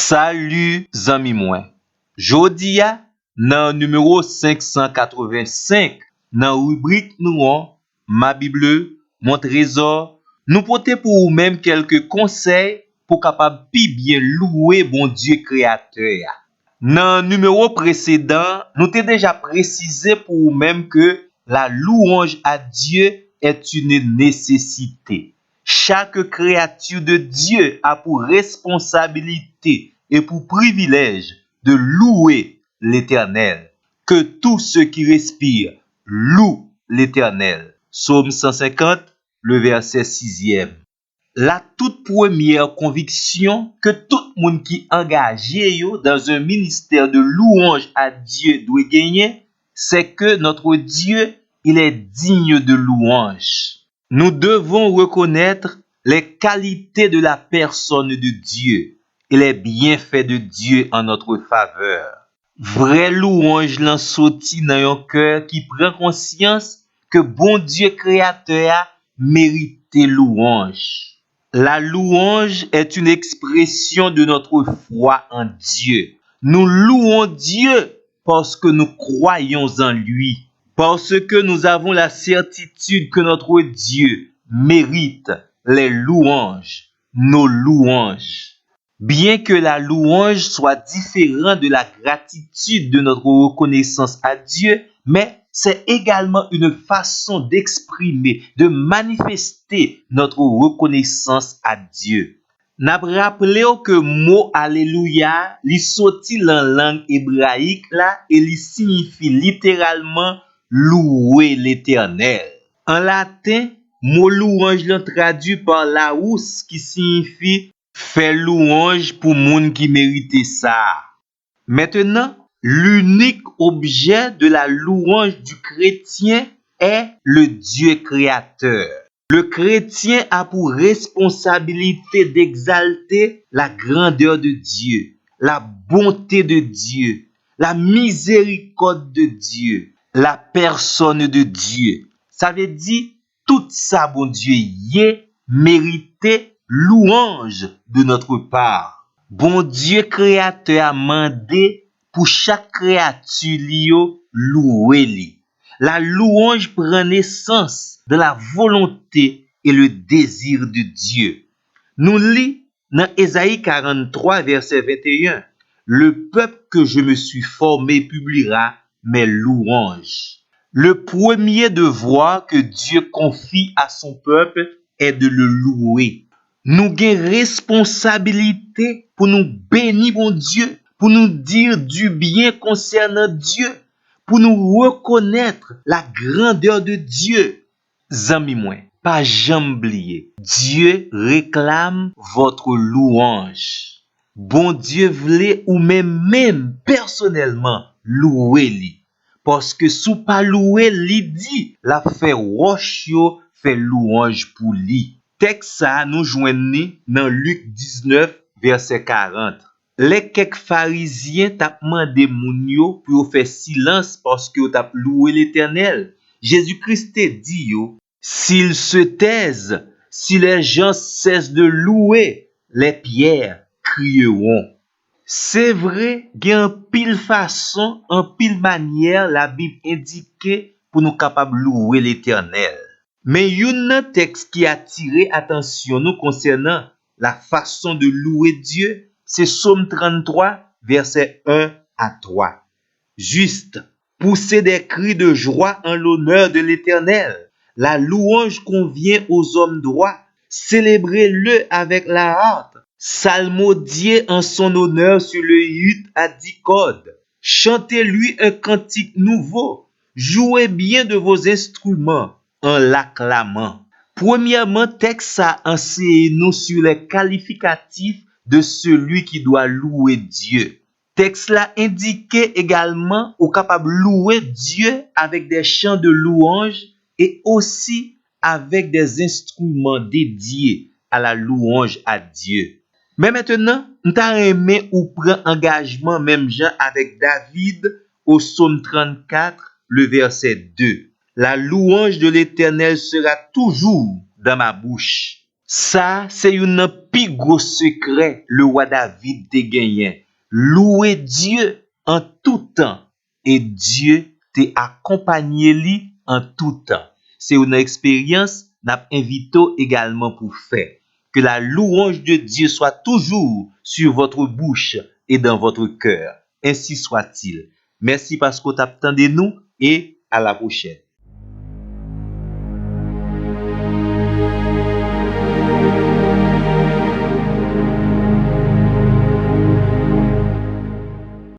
Salut zami mwen. Jodi a nan numéro 585 nan rubrik nou an Ma Bible, Mon Trésor, nou pote pou ou même quelques conseils pour capable pi bien louer bon Dieu créateur ya. Nan numéro précédent, nous t'ai déjà précisé pour ou même que la louange à Dieu est une nécessité. Chaque créature de Dieu a pour responsabilité et pour privilège de louer l'Éternel. Que tous ceux qui respirent louent l'Éternel. Psaume 150, le verset 6e. La toute première conviction que tout monde qui engagé dans un ministère de louange à Dieu doit gagner, c'est que notre Dieu, il est digne de louange. Nous devons reconnaître les qualités de la personne de Dieu et les bienfaits de Dieu en notre faveur. Vraie louange l'en sorti dans un cœur qui prend conscience que bon Dieu créateur mérite louange. La louange est une expression de notre foi en Dieu. Nous louons Dieu parce que nous croyons en lui, parce que nous avons la certitude que notre Dieu mérite les louanges, nos louanges. Bien que la louange soit différente de la gratitude de notre reconnaissance à Dieu, mais c'est également une façon d'exprimer, de manifester notre reconnaissance à Dieu. N'a rappelé que mot alléluia, li sorti dans langue hébraïque là et li signifie littéralement louer l'Éternel. En latin, mot louange l'on traduit par laus qui signifie faire louange pour moun qui mérite ça. Maintenant, l'unique objet de la louange du chrétien est le Dieu créateur. Le chrétien a pour responsabilité d'exalter la grandeur de Dieu, la bonté de Dieu, la miséricorde de Dieu, la personne de Dieu. Ça veut dire tout ça, bon Dieu, y est mérité louange de notre part. Bon Dieu créateur a mandé pour chaque créature li louer li. La louange prend naissance de la volonté et le désir de Dieu. Nous lisons dans Ésaïe 43, verset 21. Le peuple que je me suis formé publiera mes louanges. Le premier devoir que Dieu confie à son peuple est de le louer. Nous avons responsabilité pour nous bénir mon Dieu, pour nous dire du bien concernant Dieu, pour nous reconnaître la grandeur de Dieu. Zami mwen, pas jamais oublier, Dieu réclame votre louange. Bon Dieu voulait ou même personnellement louer li. Parce que sous pas louer li dit, la fait roche yo fait louange pour li. Texte ça nous joignons dans Luc 19 verset 40. Les quelques pharisiens t'a demandé moun yo pour faire silence parce que t'a loué l'Éternel. Jésus-Christ dit yo, s'ils se taisent, si les gens cessent de louer, les pierres crieront. C'est vrai, il y a en pile façon, en pile manière la Bible indique pour nous capables louer l'Éternel. Mais il y a un texte qui a attiré attention nous concernant la façon de louer Dieu, c'est Psaume 33, versets 1 à 3. Juste, pousser des cris de joie en l'honneur de l'Éternel. La louange convient aux hommes droits. Célébrez-le avec la harpe. Psalmodiez en son honneur sur le luth à 10 cordes. Chantez-lui un cantique nouveau. Jouez bien de vos instruments en l'acclamant. Premièrement, texte a enseigné nous sur les qualificatifs de celui qui doit louer Dieu. Texte là indiquait également au capable louer Dieu avec des chants de louange et aussi avec des instruments dédiés à la louange à Dieu. Mais maintenant, nous t'avons aimé ou prend engagement même Jean avec David au psaume 34, le verset 2. La louange de l'Éternel sera toujours dans ma bouche. Ça, c'est un pi gros secret le roi David te gagné. Louer Dieu en tout temps et Dieu te accompagné lui en tout temps. C'est une expérience n'a invité également pour faire. Que la louange de Dieu soit toujours sur votre bouche et dans votre cœur. Ainsi soit-il. Merci parce que vous attendez nous et à la prochaine.